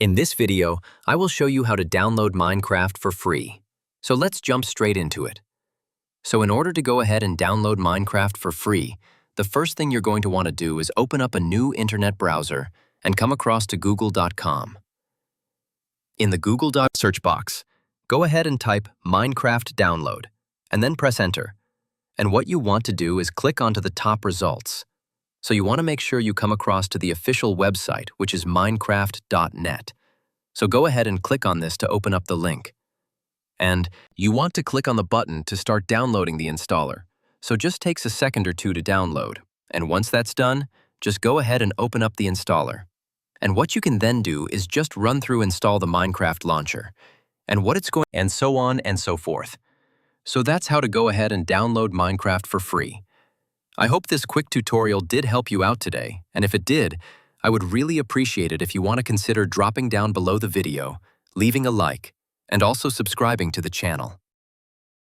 In this video, I will show you how to download Minecraft for free. So let's jump straight into it. So in order to go ahead and download Minecraft for free, the first thing you're going to want to do is open up a new internet browser and come across to google.com. In the Google search box, go ahead and type Minecraft download and then press enter. And what you want to do is click onto the top results. So you want to make sure you come across to the official website, which is minecraft.net. So go ahead and click on this to open up the link. And you want to click on the button to start downloading the installer. So just takes a second or two to download. And once that's done, just go ahead and open up the installer. And what you can then do is just run through install the Minecraft launcher and what it's going, and so on and so forth. So that's how to go ahead and download Minecraft for free. I hope this quick tutorial did help you out today, and if it did, I would really appreciate it if you want to consider dropping down below the video, leaving a like, and also subscribing to the channel.